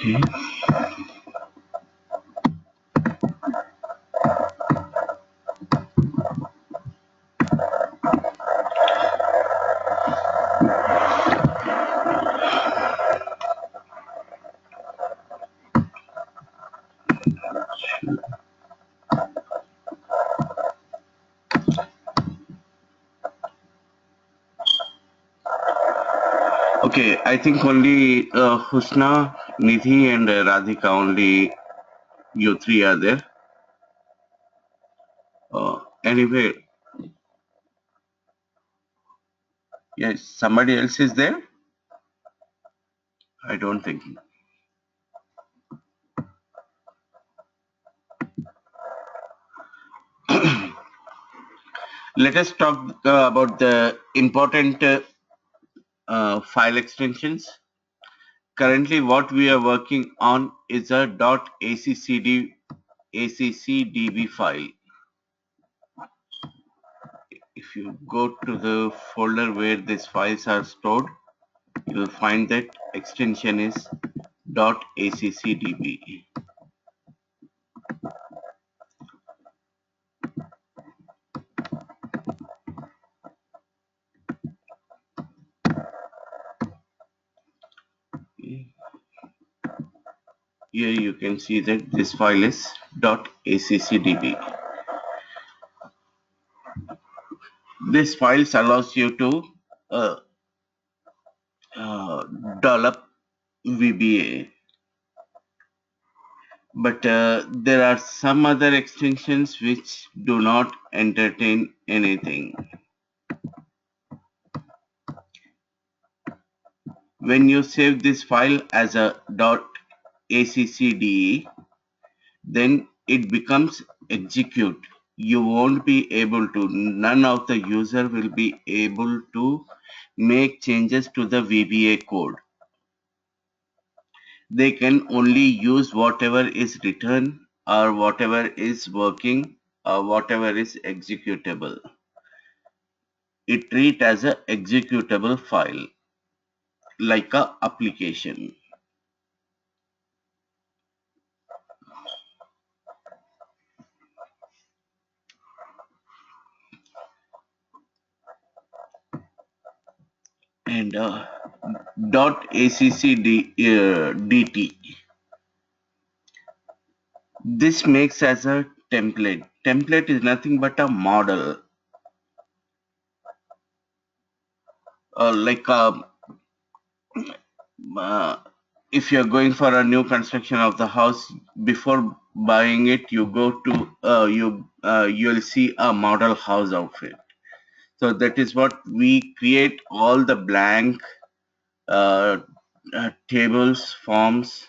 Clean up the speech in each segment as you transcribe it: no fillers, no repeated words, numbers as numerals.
Okay. Okay, I think only Husna, Nidhi, and Radhika, only you three are there. Anyway, yes, somebody else is there? I don't think. Let us talk about the important file extensions. Currently, what we are working on is a .accd file. If you go to the folder where these files are stored, you will find that extension is .accdb. Here you can see that this file is .accdb. This file allows you to uh, uh, develop VBA, but there are some other extensions which do not entertain anything. When you save this file as a .accde, then it becomes execute. You won't be able to, none of the user will be able to make changes to the VBA code. They can only use whatever is written or whatever is working or whatever is executable. It treat as a executable file like a application. And .accd.dt. This makes as a template. Template is nothing but a model. Like uh, if you're going for a new construction of the house, before buying it, you go to you'll see a model house outfit. So that is what we create all the blank uh, tables, forms,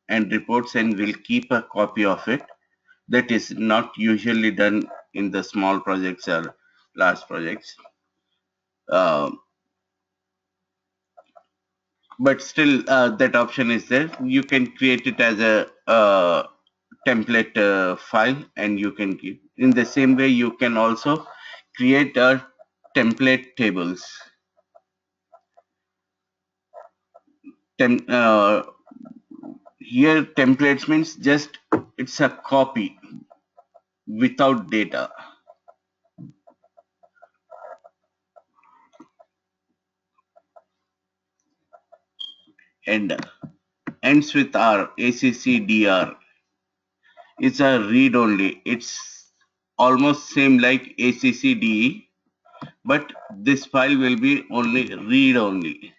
and reports, and we'll keep a copy of it. That is not usually done in the small projects or large projects. Uh, but still, that option is there. You can create it as a template file, and you can keep. In the same way, you can also create a template tables. Tem Here, templates means just it's a copy without data. And ends with R, ACCDR. It's a read only. It's almost same like ACCDE, but this file will be only read only.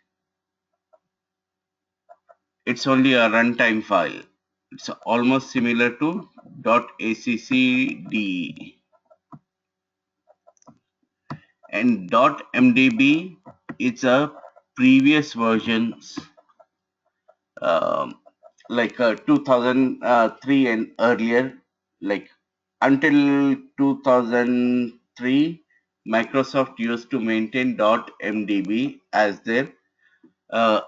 It's only a runtime file. It's almost similar to .accde. And .mdb is a previous versions um, like 2003 and earlier, like until 2003, Microsoft used to maintain .mdb as their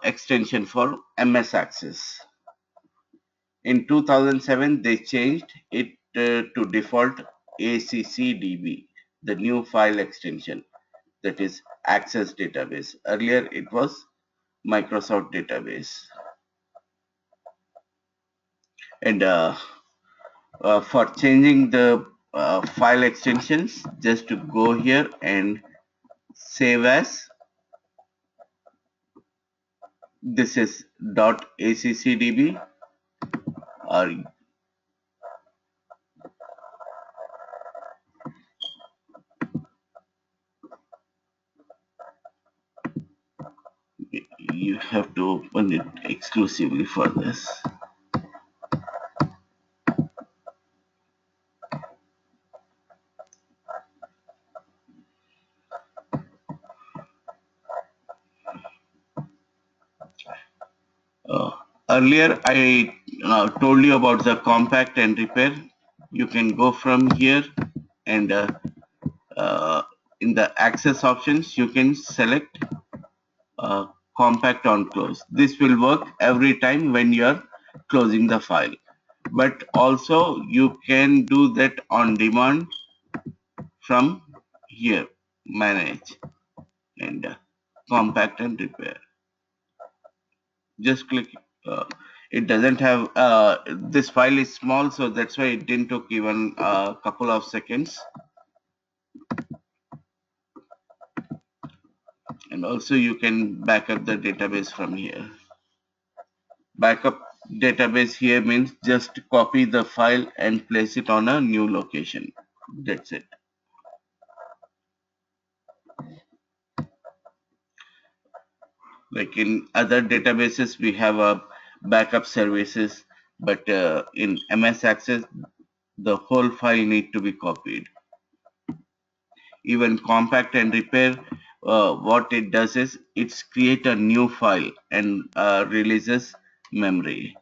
extension for MS Access. In 2007, they changed it to default ACCDB, the new file extension, that is Access Database. Earlier, it was Microsoft Database. And for changing the file extensions, just to go here and save as. This is .accdb, or you have to open it exclusively for this. Uh, Earlier, I told you about the compact and repair. You can go from here and uh, in the access options, you can select uh, compact on close. This will work every time when you're closing the file. But also you can do that on demand from here, manage and compact and repair. Just click. Uh, it doesn't have this file is small, so that's why it didn't took even a couple of seconds. And also you can back up the database from here. Backup database here means just copy the file and place it on a new location. That's it. Like in other databases, we have a backup services, but in MS Access, the whole file need to be copied. Even compact and repair, what it does is it's create a new file and releases memory.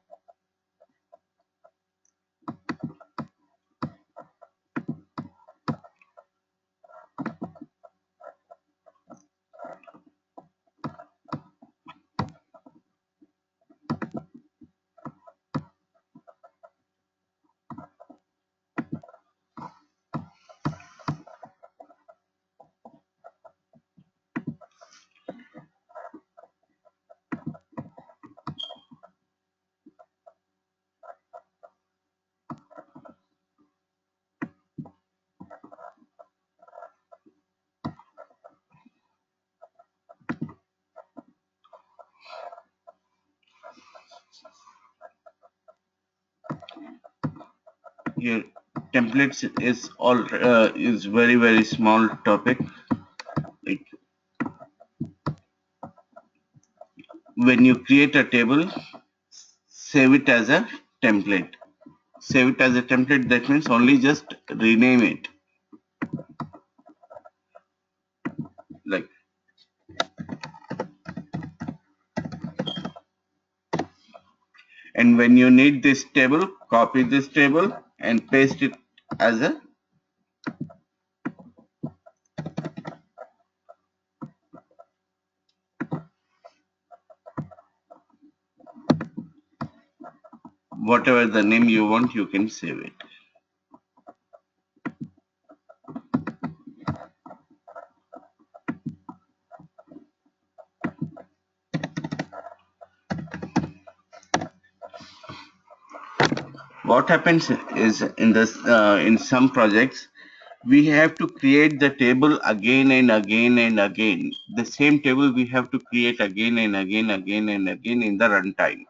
Here, templates is very small topic. Like when you create a table, save it as a template. Save it as a template, that means only just rename it. Like, and when you need this table, copy this table and paste it as a whatever the name you want, you can save it. What happens is in some projects, we have to create the table again and again and again. The same table we have to create again and again and again in the runtime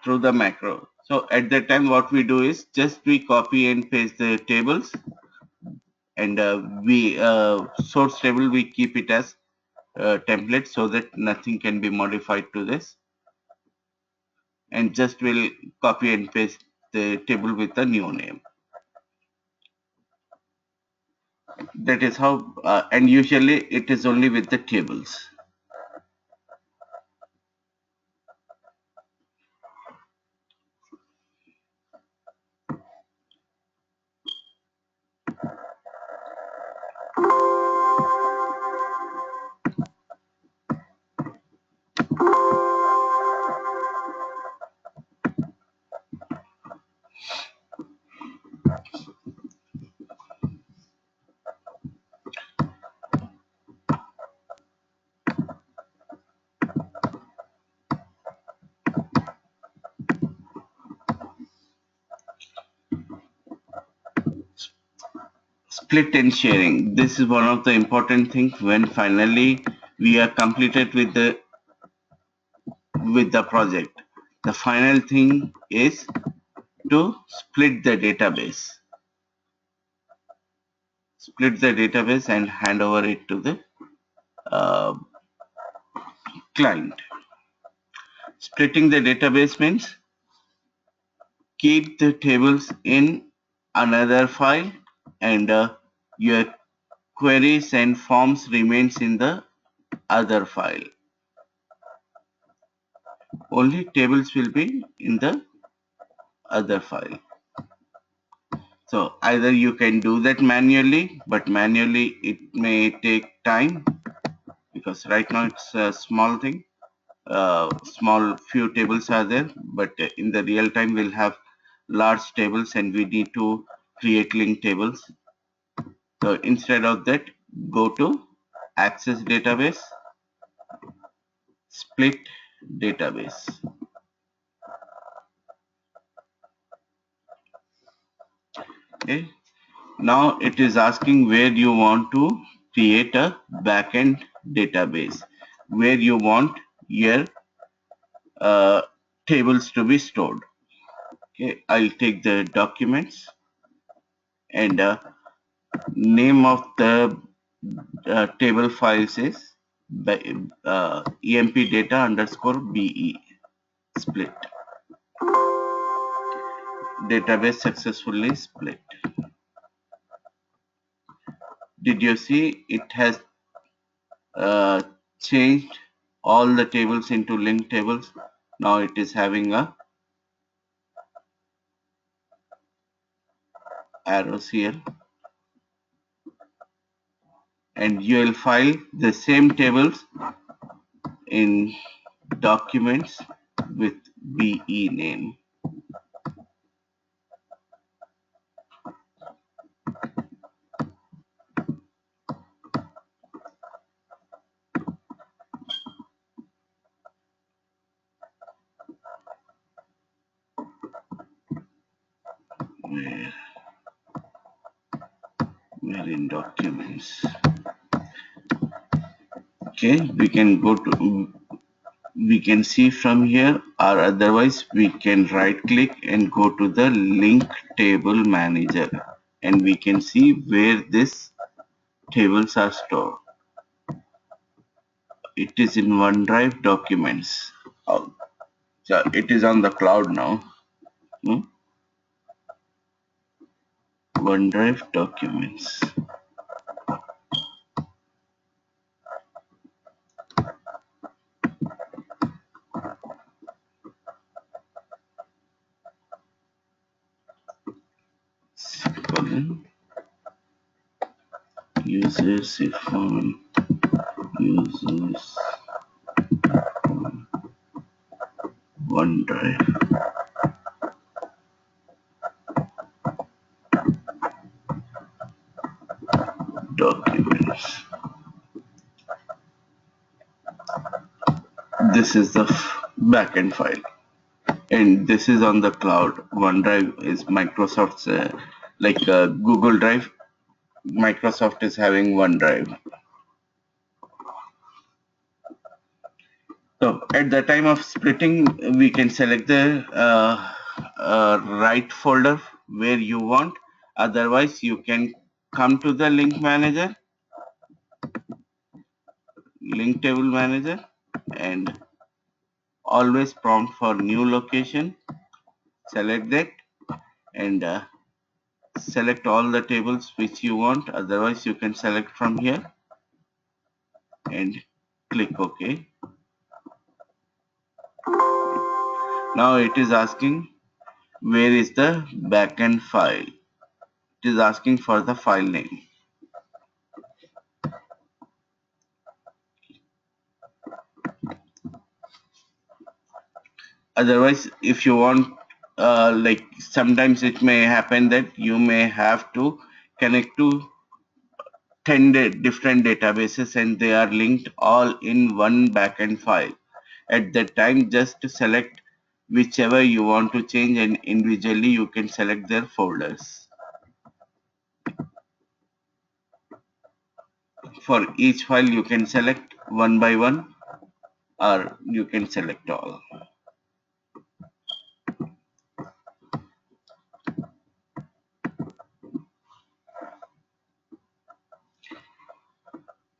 through the macro. So at that time, what we do is just we copy and paste the tables, and we source table we keep it as template so that nothing can be modified to this, and just will copy and paste the table with a new name. That is how, and usually it is only with the tables. split and sharing. This is one of the important things when finally we are completed with the project. The final thing is to split the database and hand over it to the uh, client. Splitting the database means keep the tables in another file, and your queries and forms remains in the other file. Only tables will be in the other file. So either you can do that manually, but manually it may take time because right now it's a small thing. Small few tables are there, but in the real time we'll have large tables and we need to create link tables. So instead of that, go to access database, split database. Okay. Now it is asking where you want to create a backend database, where you want your uh, tables to be stored. Okay, I'll take the documents, and name of the table files is emp data underscore be split. Database successfully split. Did you see it has uh, changed all the tables into linked tables? Now it is having a arrows here, and you will file the same tables in documents with BE name. Where, where in documents? Okay, we can see from here, or otherwise we can right click and go to the link table manager, and we can see where these tables are stored. It is in OneDrive documents. Oh, so it is on the cloud now. Hmm? OneDrive documents. Colon users Irfan users OneDrive documents. This is the backend file, and this is on the cloud. OneDrive is Microsoft's like Google Drive. Microsoft is having OneDrive. So at the time of splitting, we can select the right folder where you want. Otherwise, you can come to the link table manager, and always prompt for new location. Select that, and select all the tables which you want. Otherwise, you can select from here and click OK. Now it is asking where is the backend file. It is asking for the file name. Otherwise, if you want, like sometimes it may happen that you may have to connect to 10 different databases and they are linked all in one backend file. At that time, just select whichever you want to change, and individually you can select their folders. for each file you can select one by one, or you can select all.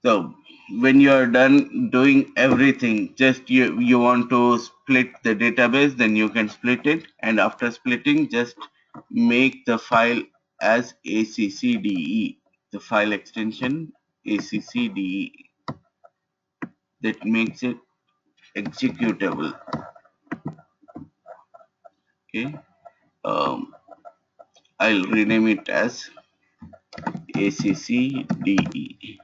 So when you are done doing everything, just you want to split the database, then you can split it, and after splitting, just make the file as ACCDE, the file extension ACCDE. That makes it executable. Okay, um, I'll rename it as ACCDE.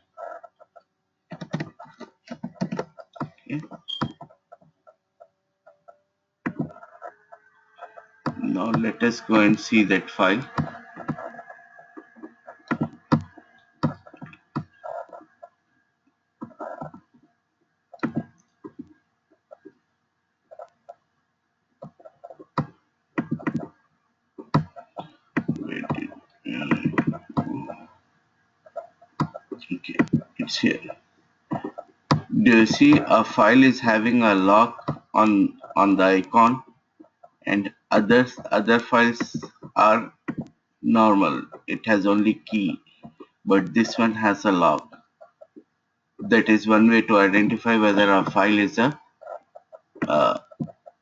Okay. Now let us go and see that file. Where did, okay, it's here. Do you see a file is having a lock on the icon, and other files are normal? It has only key, but this one has a lock. That is one way to identify whether a file is a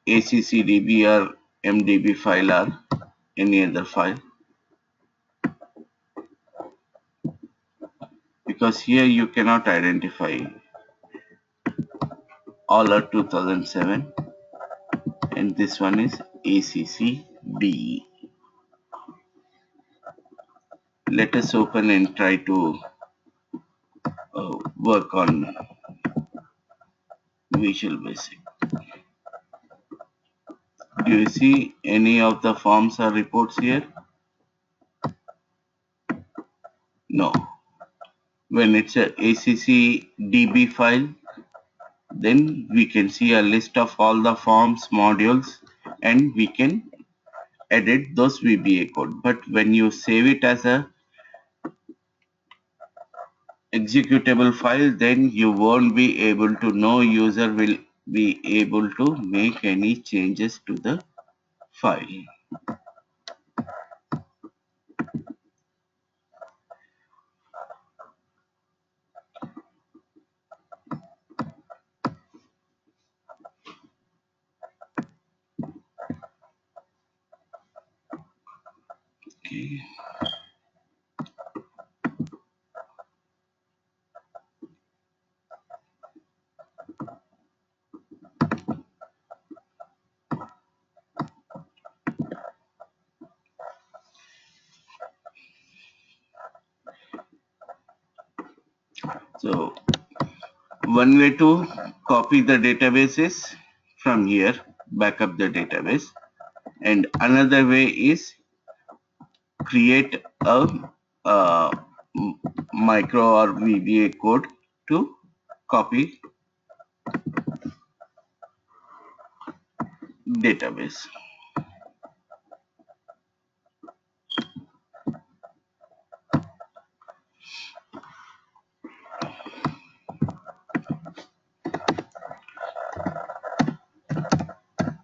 ACCDB or MDB file or any other file. Because here you cannot identify. All are 2007, and this one is ACCDE. Let us open and try to work on Visual Basic. Do you see any of the forms or reports here? No. When it's a ACCDB file, then we can see a list of all the forms, modules, and we can edit those VBA code. But when you save it as a executable file, then you won't be able to, no user will be able to make any changes to the file. Okay. So one way to copy the database is from here, backup the database, and another way is create a micro or VBA code to copy database.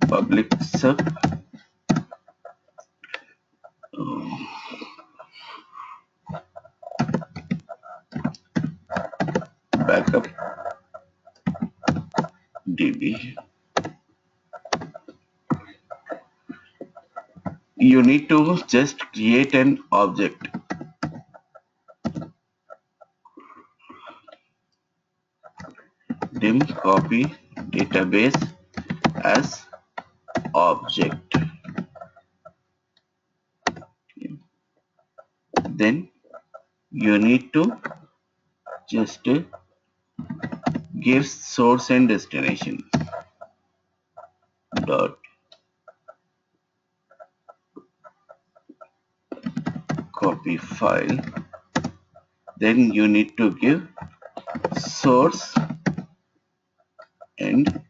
Public sub backup DB. You need to just create an object. Dim copy database as object. Then you need to just give source and destination dot copy file. Then you need to give source and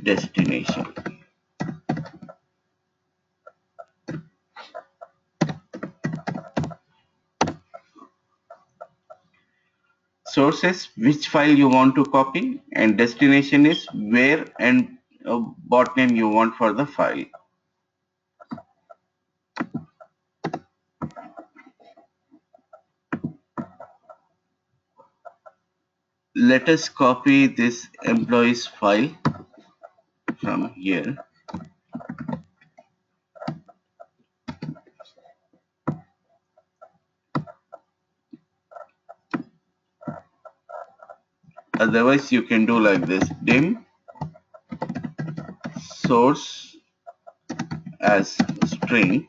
destination. source is which file you want to copy, and destination is where and what name you want for the file. Let us copy this employees file from here. Otherwise, you can do like this: dim source as string,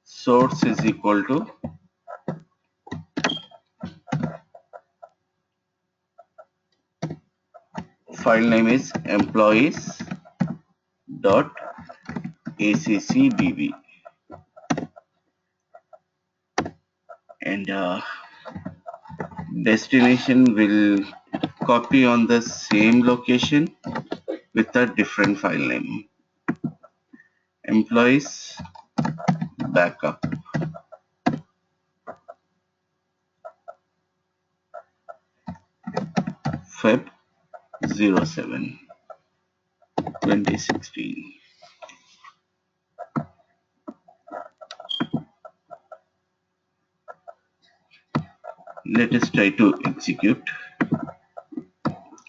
source is equal to file name is employees dot accdb, and destination will copy on the same location with a different file name, employees backup Feb 07 2016. Let us try to execute.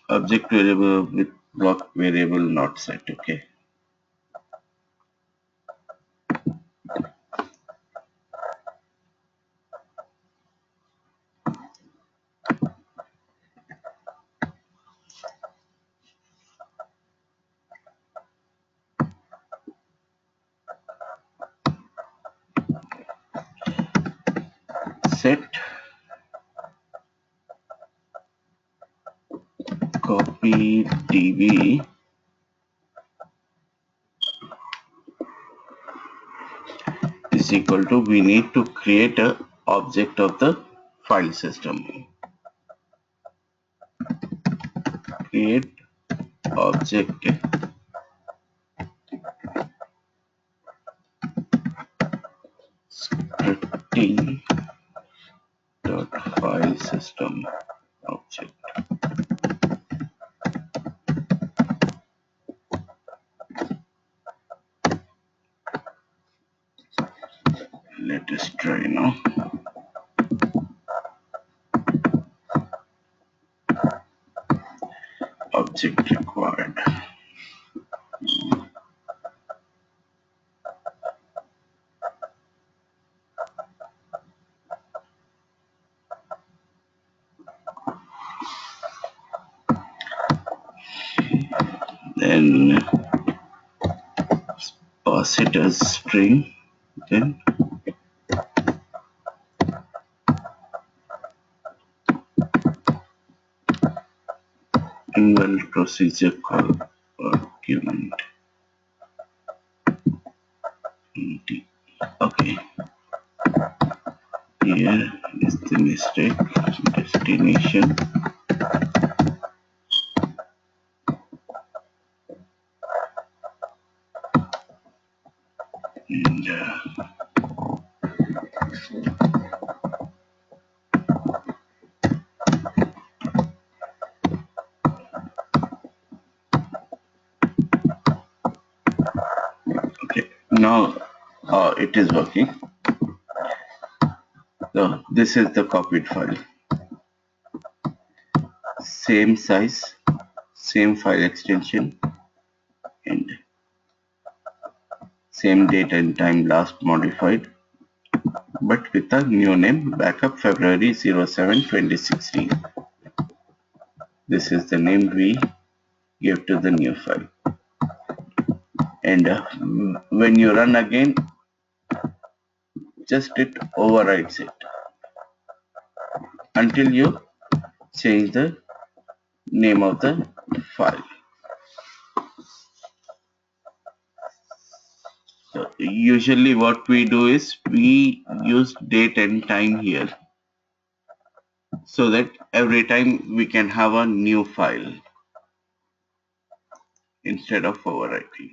Object variable with block variable not set. Okay. Set copy db is equal to, we need to create a object of the file system. Create object scripting dot file system object. Let us try now. Object required. Then pass it as string. Then invalid procedure call argument. Okay. Here is the mistake. Destination and okay. Now it is working. So this is the copied file. Same size, same file extension, and same date and time last modified, but with a new name, backup February 07 2016. This is the name we give to the new file. And when you run again, just it overrides it until you change the name of the file. So usually what we do is we use date and time here, so that every time we can have a new file instead of overwriting.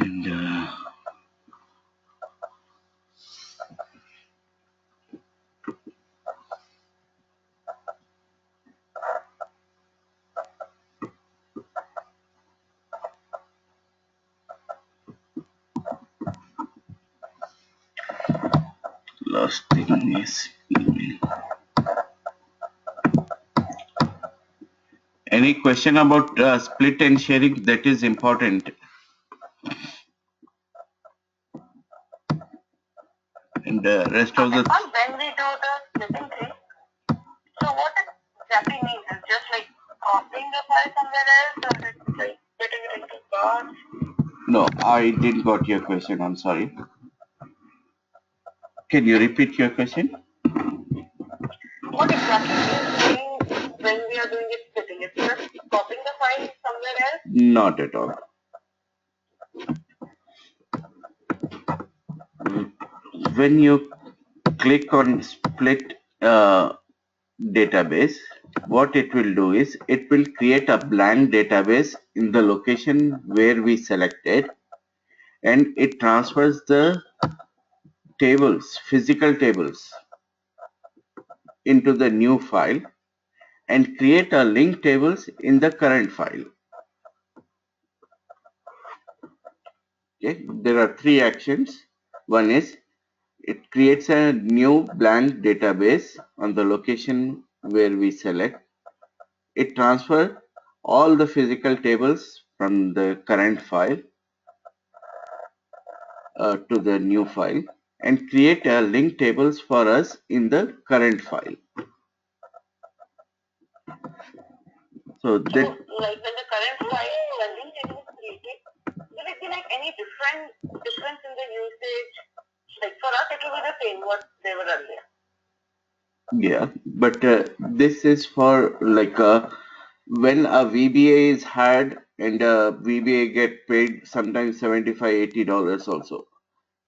And last thing is email. Any question about split and sharing? That is important. And the rest of the when we do the splitting thing, so what it exactly means is just like copying the file somewhere else, or it's like splitting it into parts? no, I didn't got your question. I'm sorry. Can you repeat your question? What exactly do you mean when we are doing it splitting? It's just copying the file somewhere else? Not at all. When you click on split database, what it will do is it will create a blank database in the location where we selected, and it transfers the tables, physical tables, into the new file and create a link tables in the current file. Okay, there are three actions. One is it creates a new blank database on the location where we select. It transfers all the physical tables from the current file to the new file and create a link tables for us in the current file. So that, like when the current file, the link table is created, will it be like any difference in the usage? Like for us, it will be the same what they were earlier. yeah, but this is for like when a VBA is had, and VBA get paid sometimes $75-80 also.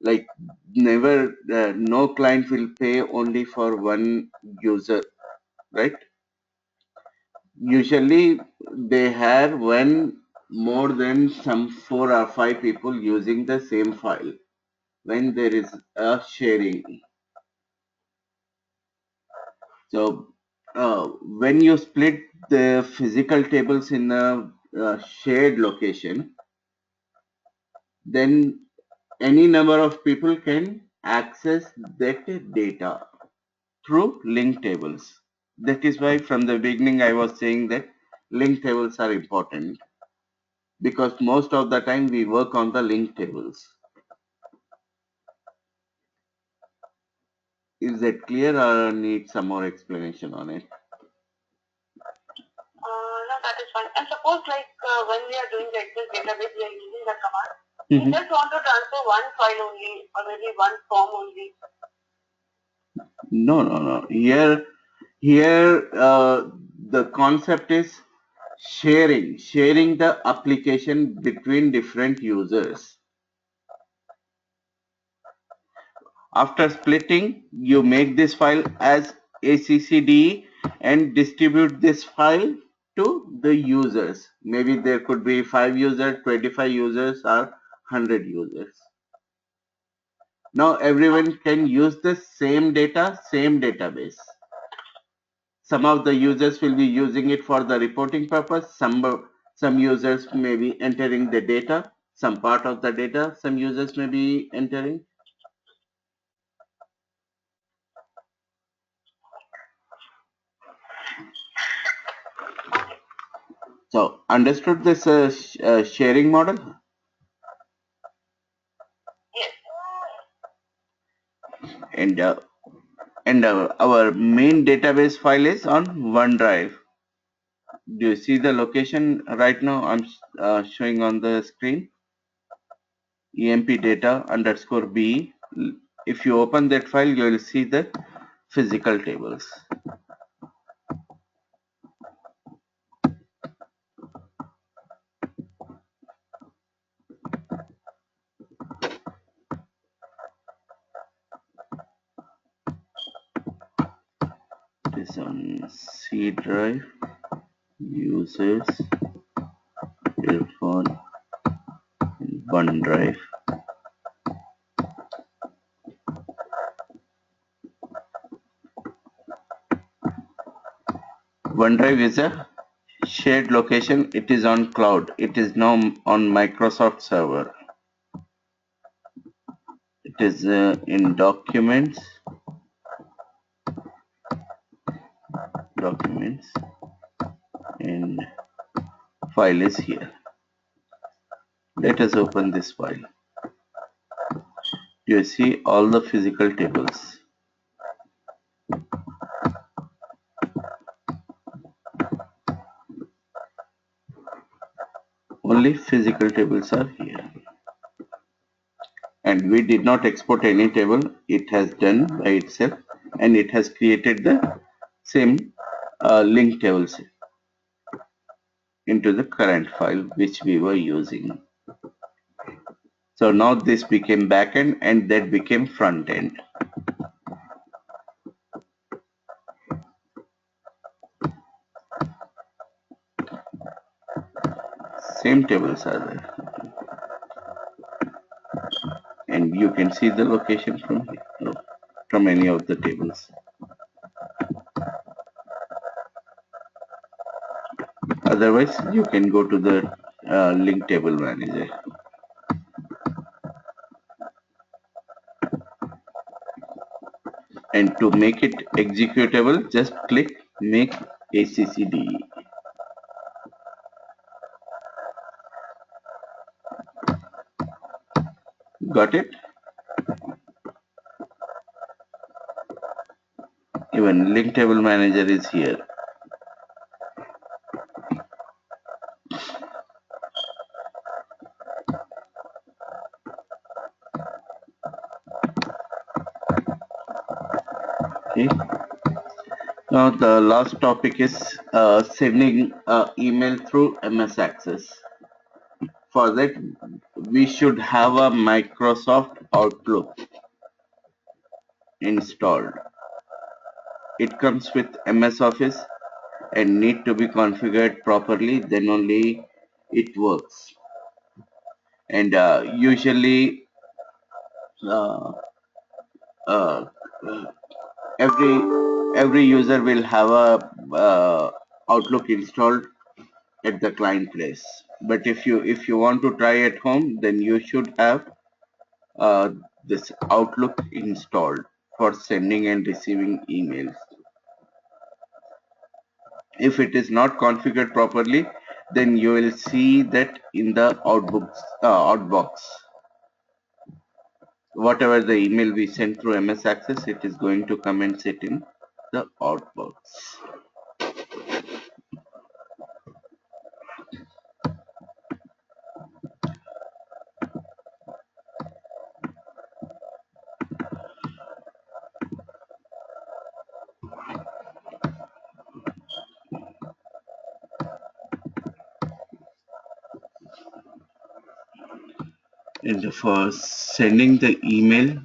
Like never, no client will pay only for one user, right? Usually they have one more than some 4 or 5 people using the same file when there is a sharing. So when you split the physical tables in a shared location, then any number of people can access that data through link tables. That is why from the beginning I was saying that link tables are important, because most of the time we work on the link tables. Is that clear or need some more explanation on it? No, that is fine. And suppose like when we are doing the Excel database, we are using the command. We just want to transfer one file only, or maybe one form only. No. Here, the concept is sharing the application between different users. After splitting, you make this file as ACCD and distribute this file to the users. Maybe there could be 5 users, 25 users, or 100 users. Now everyone can use the same data, same database. Some of the users will be using it for the reporting purpose. Some users may be entering the data, some part of the data, some users may be entering. So understood this sharing model? Yes. And our main database file is on OneDrive. Do you see the location right now? I'm showing on the screen. emp data underscore b. If you open that file, you will see the physical tables. It is on C drive, users, Irfan, and OneDrive. OneDrive is a shared location. It is on cloud. It is now on Microsoft server. It is in documents, and file is here. Let us open this file. You see all the physical tables. Only physical tables are here. And we did not export any table. It has done by itself, and it has created the same link tables into the current file which we were using. So now this became backend and that became front end. Same tables are there, and you can see the location from here, from any of the tables. Otherwise, you can go to the link table manager. And to make it executable, just click make ACCDE. Got it? Even link table manager is here. Okay. Now the last topic is sending email through MS Access. For that, we should have a Microsoft Outlook installed. It comes with MS Office and need to be configured properly, then only it works. And usually uh, uh, every user will have a Outlook installed at the client place. But if you want to try at home, then you should have uh, this Outlook installed for sending and receiving emails. If it is not configured properly, then you will see that in the outbox. Whatever the email we send through MS Access, it is going to come and sit in the outbox. And for sending the email,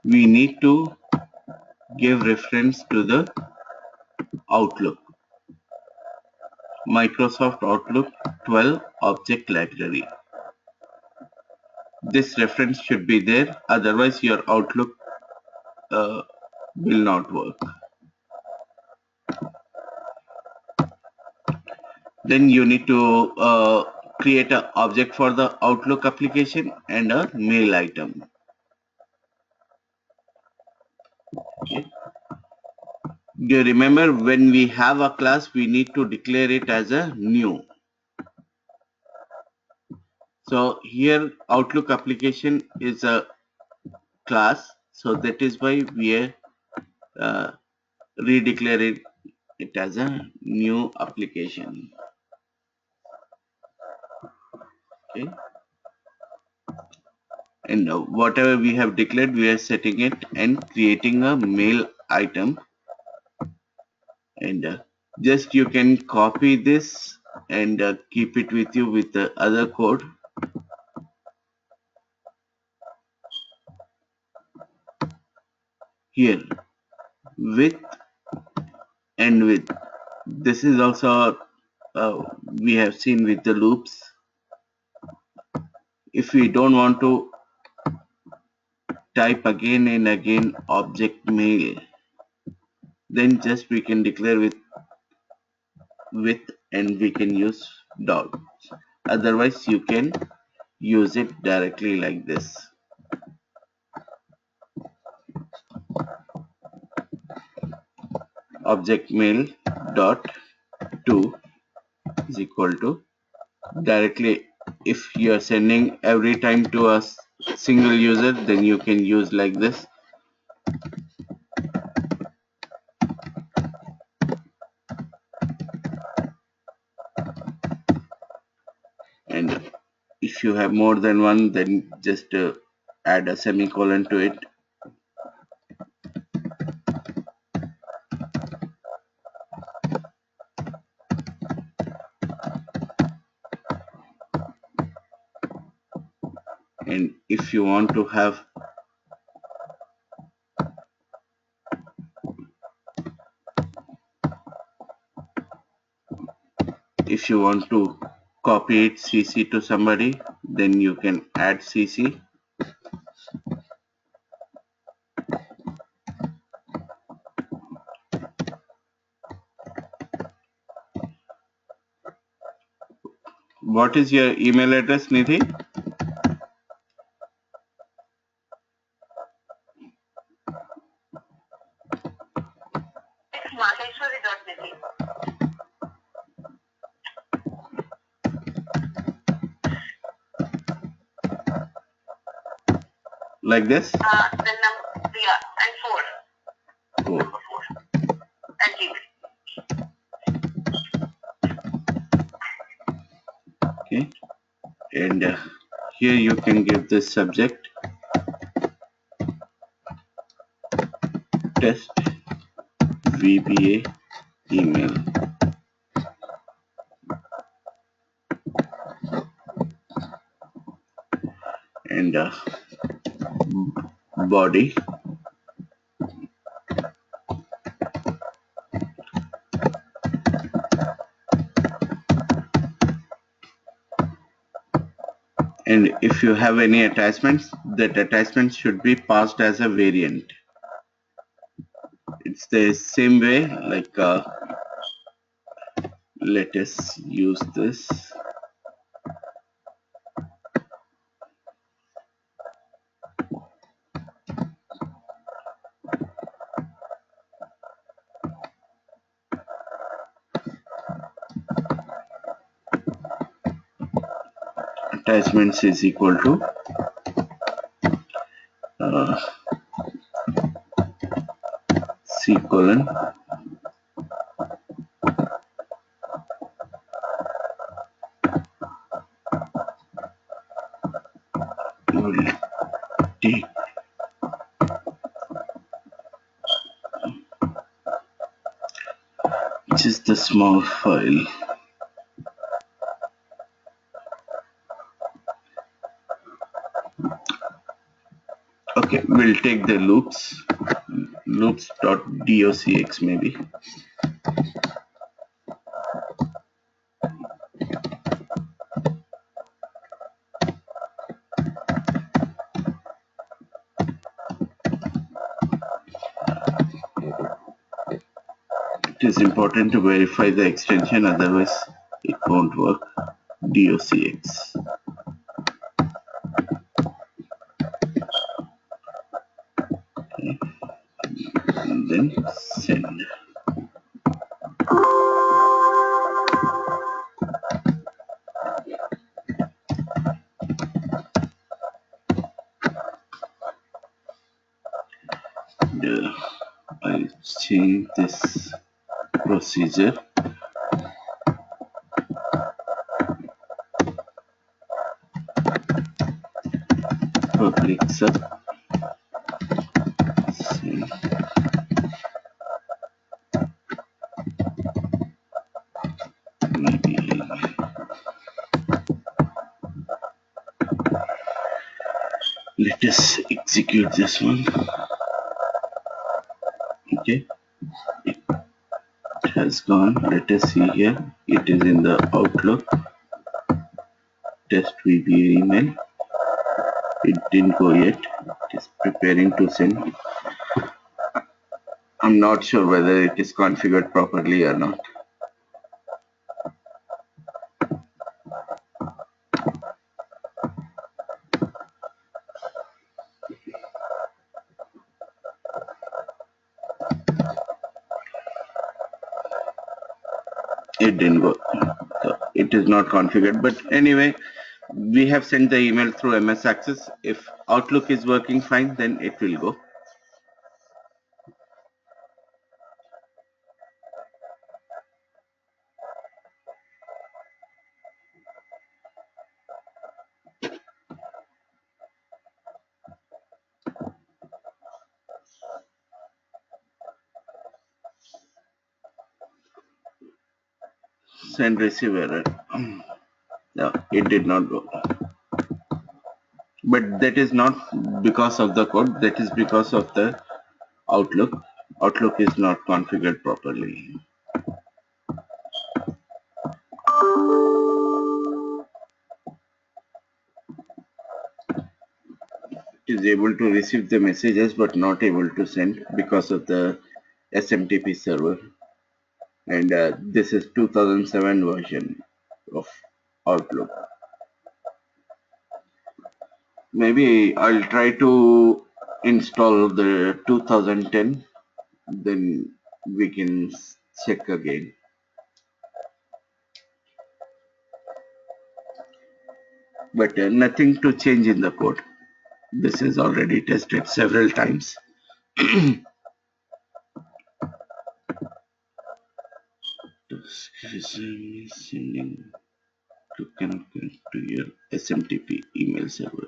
we need to give reference to the Outlook, Microsoft Outlook 12 Object Library. This reference should be there, otherwise your Outlook will not work. Then you need to create an object for the Outlook application and a mail item. Okay. Do you remember when we have a class, we need to declare it as a new. So here Outlook application is a class, so that is why we are redeclaring it as a new application. Okay. And whatever we have declared, we are setting it and creating a mail item. And just you can copy this and keep it with you with the other code. Here with and with, this is also we have seen with the loops. If we don't want to type again and again object mail, then just we can declare with and we can use dot. Otherwise you can use it directly like this. Object mail dot to is equal to directly. If you are sending every time to a single user, then you can use like this. And if you have more than one, then just add a semicolon to it. And if you want to have if you want to copy it CC to somebody, then you can add CC. What is your email address, Nidhi? It's maheshwari.nidhi. Like this? The number, yeah, and 4. 4. 4. At Gmail. Okay. And here you can give the subject test VBA email. And body and if you have any attachments, that attachment should be passed as a variant. It's the same way, like let us use this. Attachments is equal to C colon will take just the small file. Okay, we'll take the loops.docx maybe. It is important to verify the extension, otherwise it won't work. docx. Okay. And then send. I'll change this procedure. Public sub send. Maybe let us execute this one. Okay, it has gone. Let us see here. It is in the Outlook test VBA email. It didn't go yet. It is preparing to send. I'm not sure whether it is configured properly or not. It didn't go. So it is not configured. But anyway, we have sent the email through MS Access. If Outlook is working fine, then it will go. Send receive error. No, it did not go. But that is not because of the code. That is because of the Outlook. Outlook is not configured properly. It is able to receive the messages but not able to send because of the SMTP server. And this is 2007 version of Outlook. Maybe I'll try to install the 2010, then we can check again. But nothing to change in the code. This is already tested several times. Sending to connect to your SMTP email server.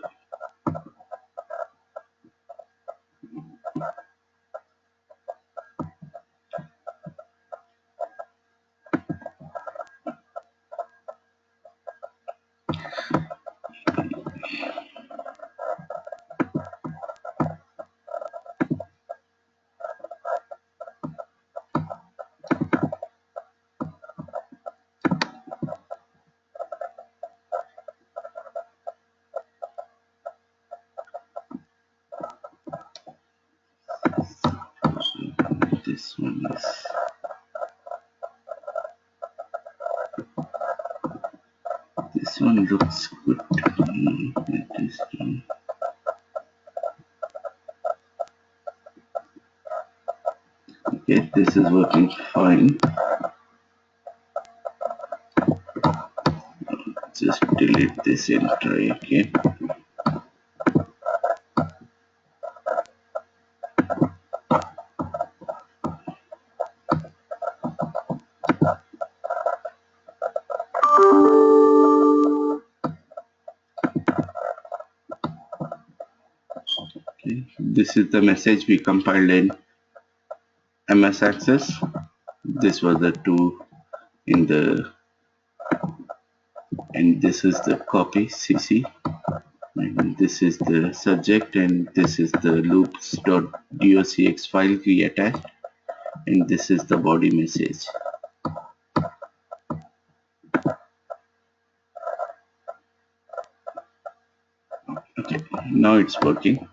This one is this one looks good. It is, okay, this is working fine. Just delete this and try again. Okay, this is the message we compiled in MS Access. This was the two in the, and this is the copy CC, and this is the subject, and this is the loops.docx file we attached, and this is the body message. Okay, now it's working.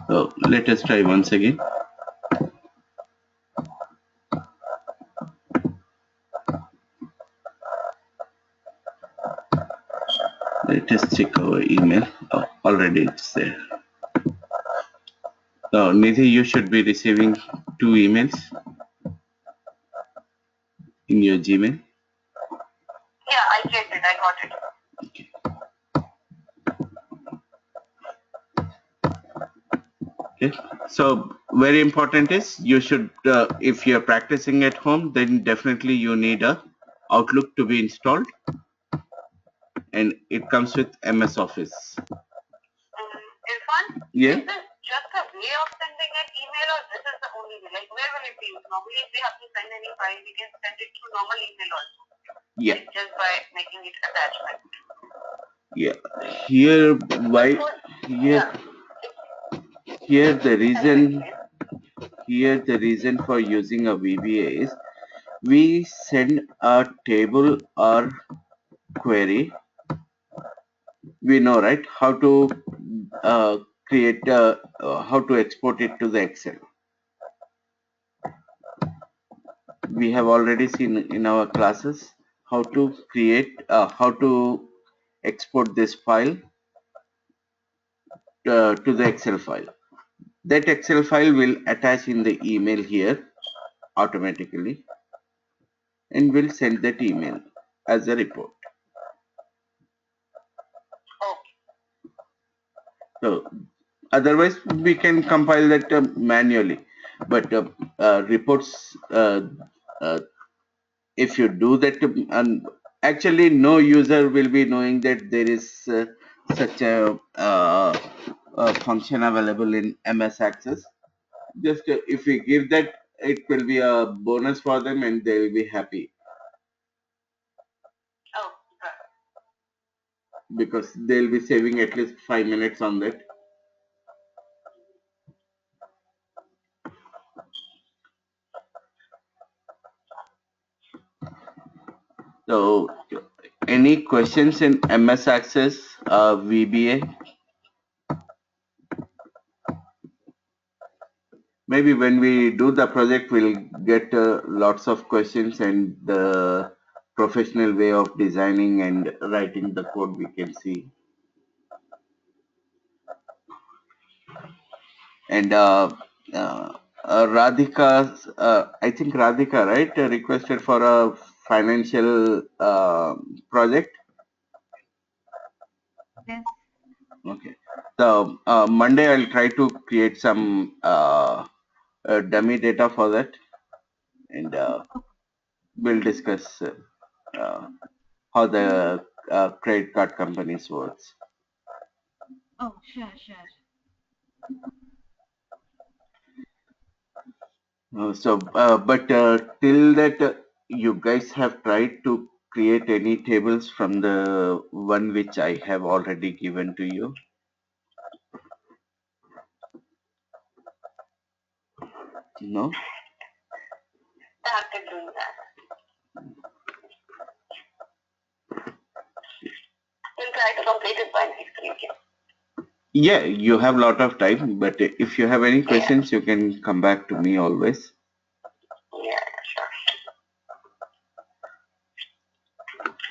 So let us try once again. Let us check our email. Oh, already it's there. So Nidhi, you should be receiving 2 emails in your Gmail. Yeah, I checked it. I got it. Okay. Okay. So very important is you should, if you're practicing at home, then definitely you need a Outlook to be installed, and it comes with MS Office. Irfan, Yeah. is this just a way of sending an email, or this is the only way? Like, where will it be used? Normally, if we have to send any file, we can send it through normal email also. Yeah. Like, just by making it attachment. Yeah. Here, why? Here, here the reason for using a VBA is we send a table or query We know, right, how to uh, create, how to export it to the Excel. We have already seen in our classes how to create, how to export this file to the Excel file. That Excel file will attach in the email here automatically and will send that email as a report. Okay. So otherwise we can compile that manually, but reports, if you do that, and actually no user will be knowing that there is such a function available in MS Access. Just if we give that, it will be a bonus for them and they will be happy Oh, right. because they'll be saving at least 5 minutes on that. So any questions in MS Access, VBA? Maybe when we do the project, we'll get lots of questions and the professional way of designing and writing the code we can see. And Radhika, I think Radhika, right, requested for a financial project. Yes. Okay. So Monday I'll try to create some dummy data for that, and we'll discuss uh, how the credit card companies works. Oh, sure, sure. But till that, you guys have tried to create any tables from the one which I have already given to you? No? Started doing that. We'll try to complete it by next week. Yeah, you have a lot of time, but if you have any questions, you can come back to me always. Yeah, sure.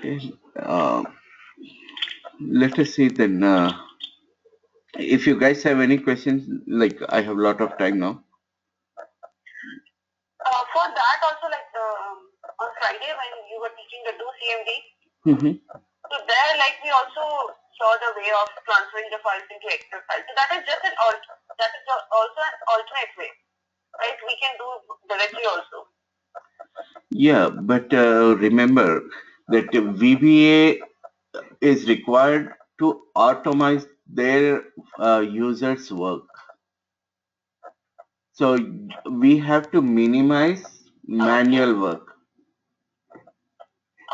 Okay. Let us see then. If you guys have any questions, like I have a lot of time now. For that also, like on Friday when you were teaching the do CMD, Mhm. so there like we also saw the way of transferring the files into Excel files. So that is just that is also an alternate way, right? We can do directly also. Yeah, but remember that VBA is required to automate their users' work. So we have to minimize manual work.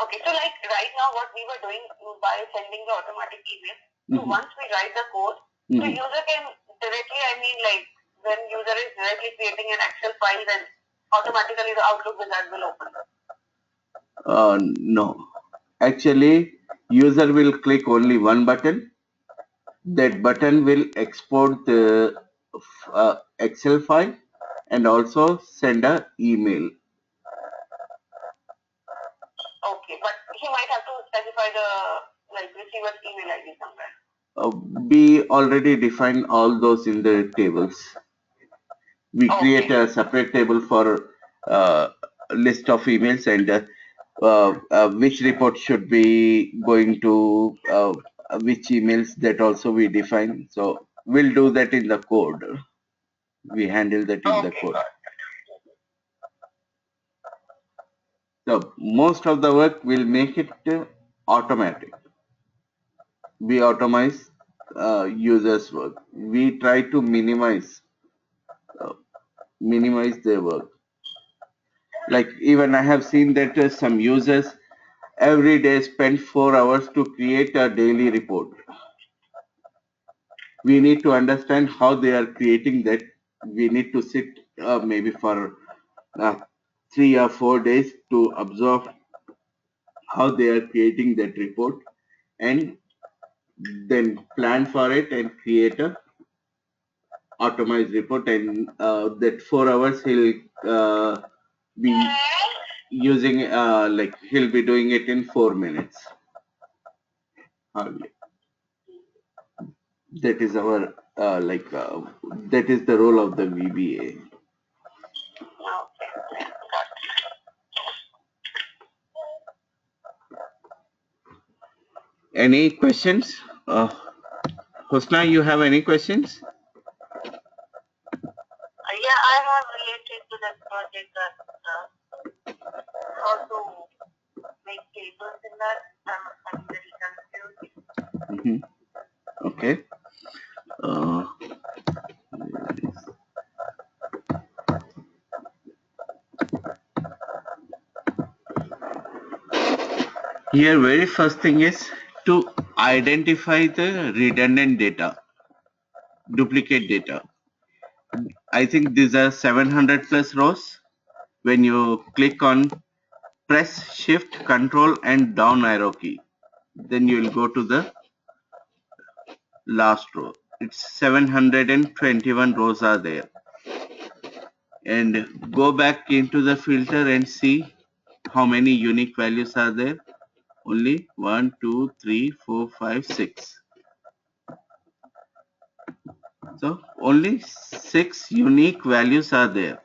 Okay, so like right now what we were doing by sending the automatic email, so once we write the code, so user can directly, I mean like when user is directly creating an Excel file, then automatically the Outlook wizard will open. No, actually, user will click only one button. That button will export the Excel file and also send a email. Okay, but he might have to specify the like receiver's email ID somewhere. We already define all those in the tables. We create a separate table for a list of emails and which report should be going to which emails, that also we define. So we'll do that in the code. We handle that in the code. So most of the work will make it automatic. We automate users' work. We try to uh, minimize their work. Like even I have seen that some users every day spend 4 hours to create a daily report. We need to understand how they are creating that. We need to sit maybe for 3 or 4 days to observe how they are creating that report and then plan for it and create a automized report, and that 4 hours he'll be using like he'll be doing it in 4 minutes hardly. That is our that is the role of the VBA. Okay. Any questions? Husna, you have any questions? Yeah, I have related to that project that how to make tables in that. I'm very confused. Okay. Here, very first thing is to identify the redundant data, duplicate data. I think these are 700 plus rows. When you click on press shift control and down arrow key, then you will go to the last row. It's 721 rows are there. And go back into the filter and see how many unique values are there. Only 1, 2, 3, 4, 5, 6. So only 6 unique values are there.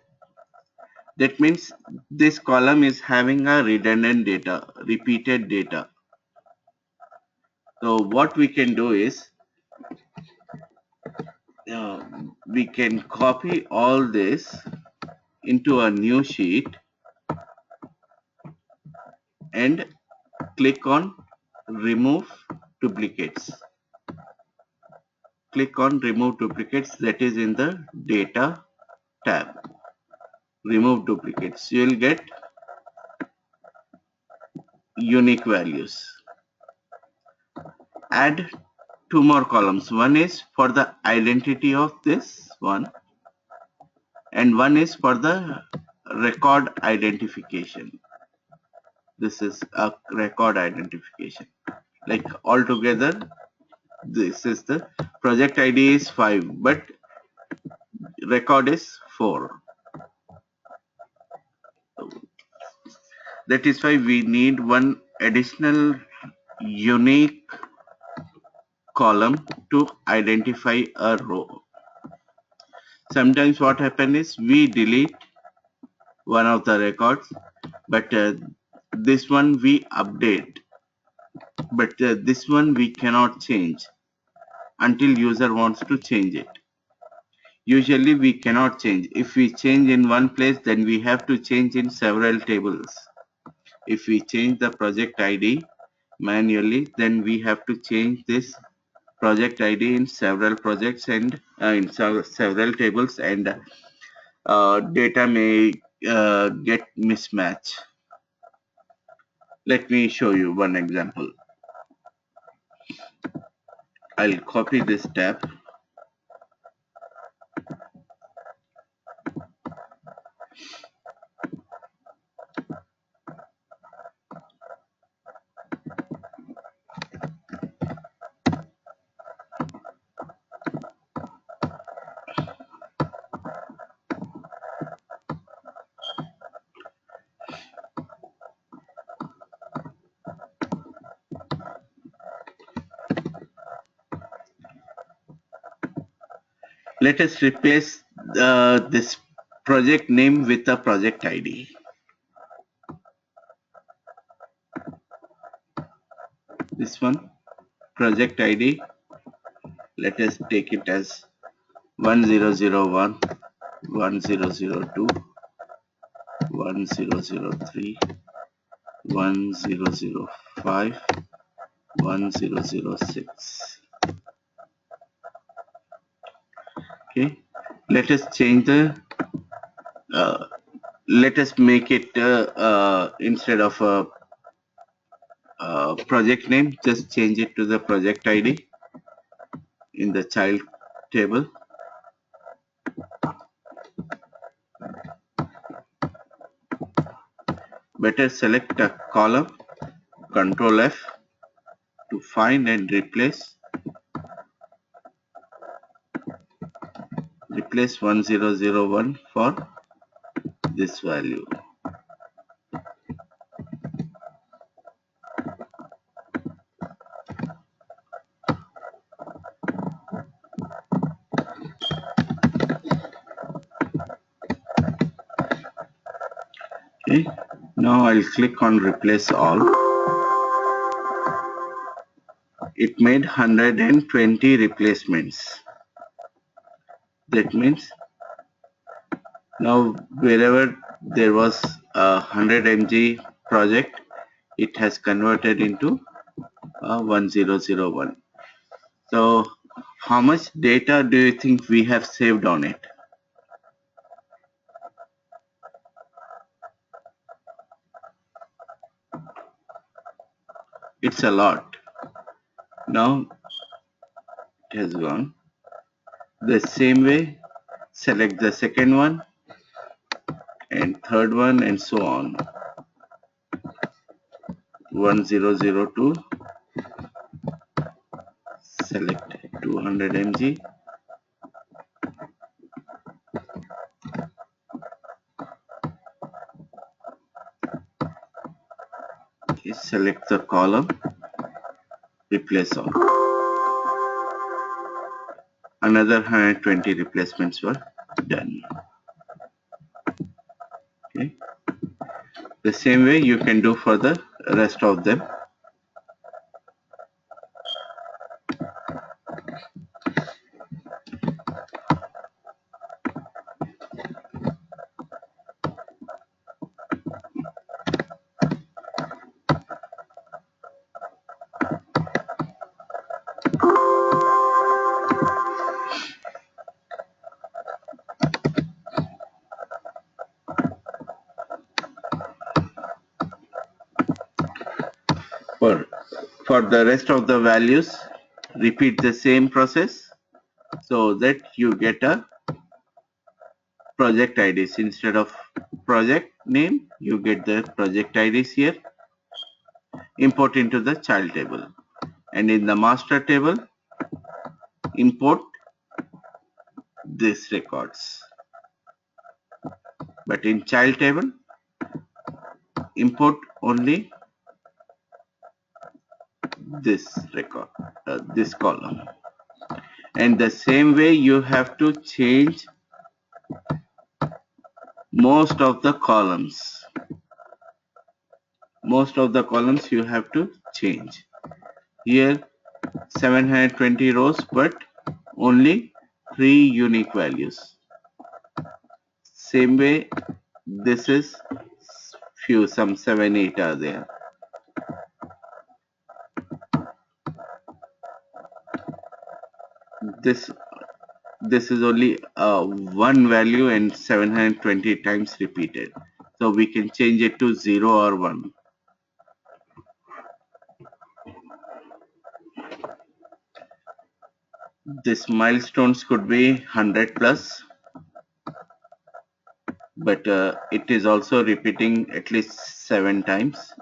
That means this column is having a redundant data, repeated data. So what we can do is we can copy all this into a new sheet and click on remove duplicates. Click on remove duplicates, that is in the data tab. Remove duplicates. You will get unique values. Add 2 more columns. One is for the identity of this one, and one is for the record identification. This is a record identification. Like altogether, this is the project ID is 5, but record is 4. That is why we need one additional unique column to identify a row. Sometimes what happens is we delete one of the records, but this one we update, but this one we cannot change until user wants to change it. Usually we cannot change. If we change in one place, then we have to change in several tables. If we change the project ID manually, then we have to change this project ID in several projects and in several tables, and data may get mismatch. Let me show you one example. I'll copy this tab. Let us replace this project name with a project ID. This one, project ID, let us take it as 1001, 1002, 1003, 1005, 1006. Okay, let us change the let us make it instead of a project name, just change it to the project ID in the child table. Better select a column, Control F to find and replace replace 1001 for this value. Okay, now I'll click on replace all. It made 120 replacements. That means now wherever there was a 100 mg project, it has converted into a 1001. So how much data do you think we have saved on it? It's a lot. Now it has gone. The same way, select the second one and third one and so on. 1002, select 200 mg. Okay, select the column, replace all. Another 120 replacements were done. Okay. The same way you can do for the rest of them. For, for the rest of the values, repeat the same process so that you get a project IDs. Instead of project name, you get the project IDs here. Import into the child table. And in the master table, import these records. But in child table, import only this record, this column. And the same way you have to change most of the columns. Most of the columns you have to change. Here 720 rows, but only 3 unique values. Same way, this is few, some 7, 8 are there. This is only one value and 720 times repeated. So we can change it to 0 or 1. This milestones could be 100 plus, but it is also repeating at least 7 times.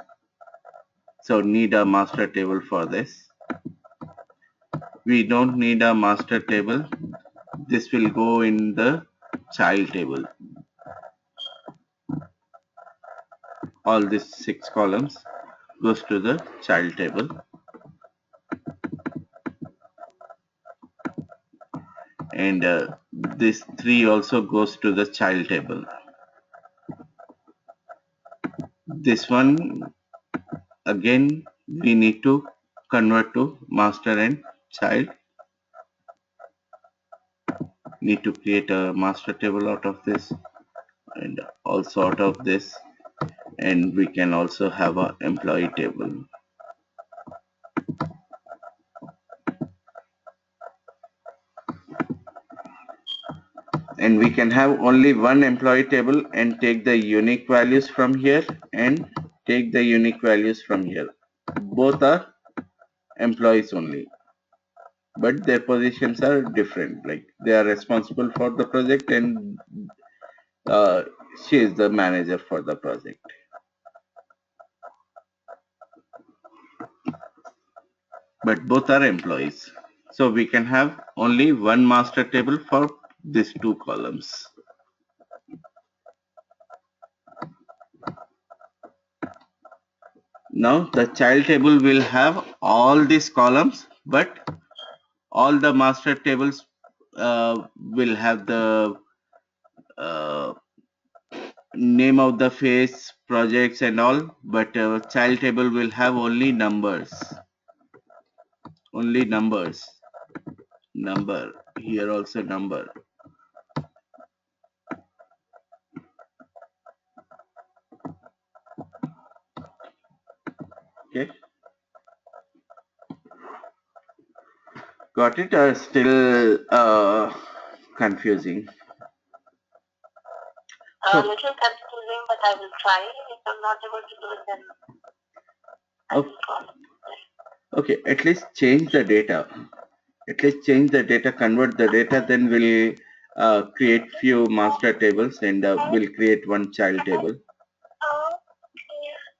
So need a master table for this. We don't need a master table. This will go in the child table. All these 6 columns goes to the child table. And this 3 also goes to the child table. This one again we need to convert to master and child. Need to create a master table out of this and also out of this, and we can also have a employee table. And we can have only one employee table and take the unique values from here and take the unique values from here. Both are employees only, but their positions are different. Like they are responsible for the project and she is the manager for the project. But both are employees. So we can have only one master table for these two columns. Now the child table will have all these columns, but all the master tables will have the uh, name of the face, projects and all, but child table will have only numbers. Only numbers. Number. Here also number. Okay. Got it? Or still confusing? A little confusing, but I will try. If I'm not able to do it, then I will try. Okay, at least change the data. At least change the data, convert the data, then we'll create few master tables and we'll create one child table.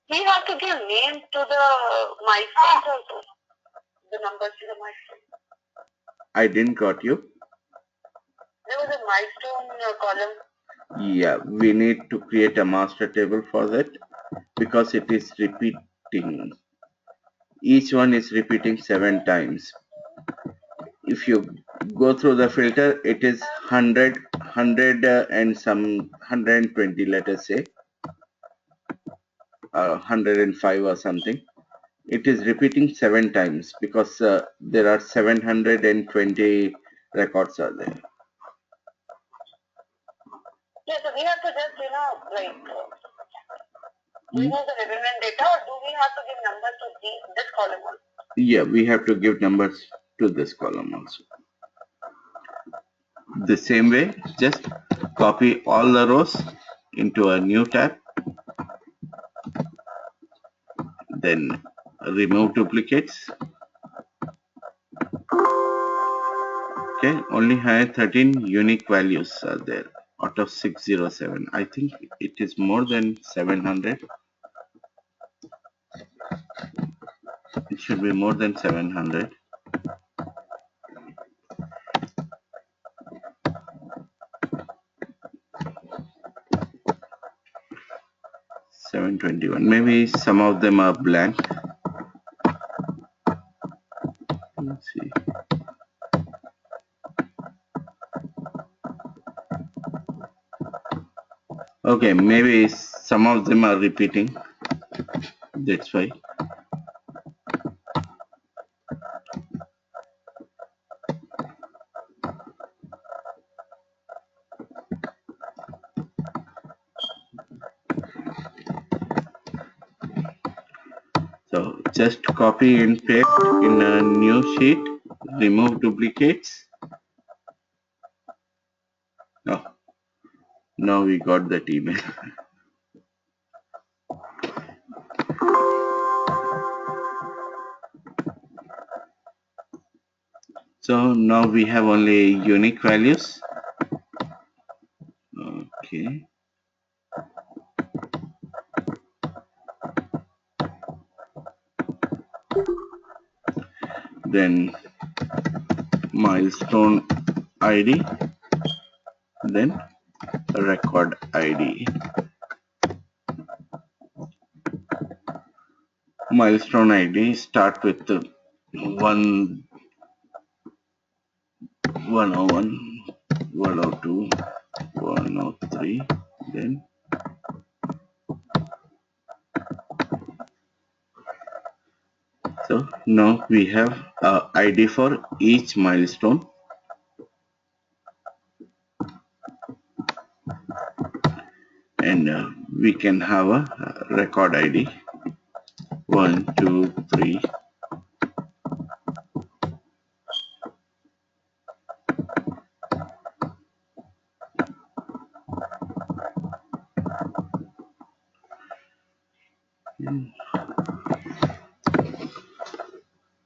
We have to give name to the milestones also. The numbers to the milestone. I didn't got you. There was a milestone column. Yeah, we need to create a master table for that because it is repeating. Each one is repeating 7 times. If you go through the filter, it is 100 and some 120, let us say, 105 or something. It is repeating 7 times because there are 720 records are there. Yeah, so we have to just, remove the redundant data, or do we have to give numbers to this column also? Yeah, we have to give numbers to this column also. The same way, just copy all the rows into a new tab, then remove duplicates. Okay, only have 13 unique values are there out of 607. I think it is more than 700. It should be more than 700. $721. Maybe some of them are blank. Let's see. Okay, maybe some of them are repeating. That's why. So just copy and paste in a new sheet. Remove duplicates. Oh, now we got that email. So now we have only unique values. Okay. Then milestone ID, then record ID. Milestone ID start with the 101, 102, 103, then so now we have a ID for each milestone, and we can have a record ID 1, 2, 3.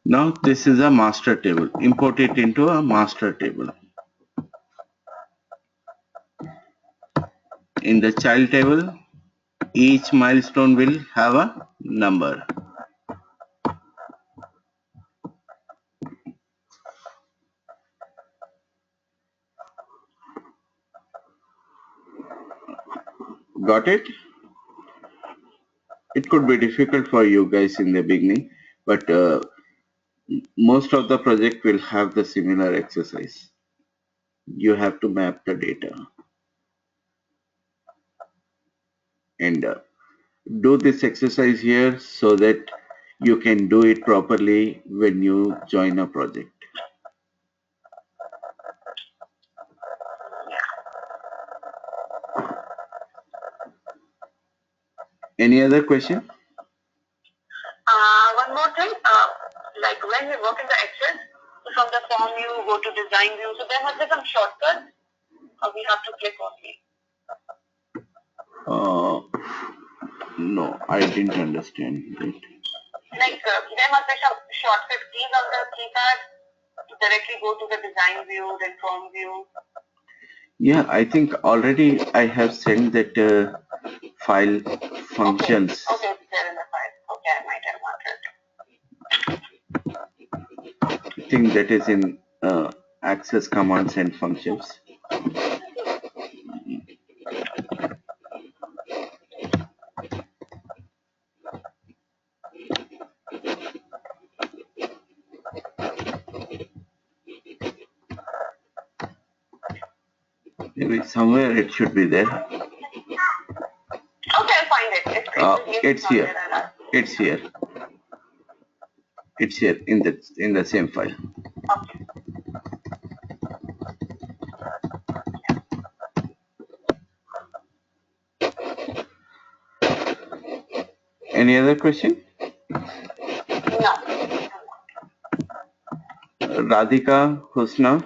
Now this is a master table. Import it into a master table. In the child table, each milestone will have a number. Got it? It could be difficult for you guys in the beginning, but most of the project will have the similar exercise. You have to map the data and do this exercise here so that you can do it properly when you join a project. Any other question? One more thing, like when we work in the Excel, from the form you go to design view, so there must be some shortcuts, or we have to click only. No, I didn't understand it. Like there must be some shortcut keys on the keypad to directly go to the design view, then form view. Yeah, I think already I have sent that file functions. Okay, it's there in the file. Okay, I might have wanted. I think that is in access commands and functions. Maybe somewhere it should be there. Okay, I'll find it. It's here. It's here. It's here in the same file. Okay. Any other question? No. Radhika, Husna,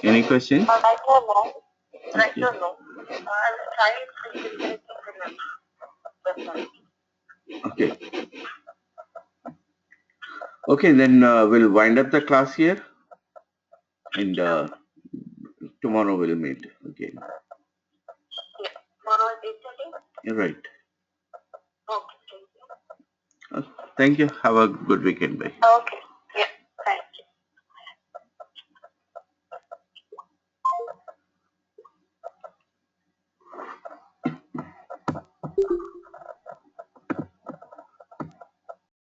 any question? I don't know. I don't know. I'll try it. Okay. Okay, then we'll wind up the class here, and tomorrow we'll meet again. Yeah. Tomorrow is 8:30? You're right. Okay, thank you. Thank you. Have a good weekend. Bye. Okay.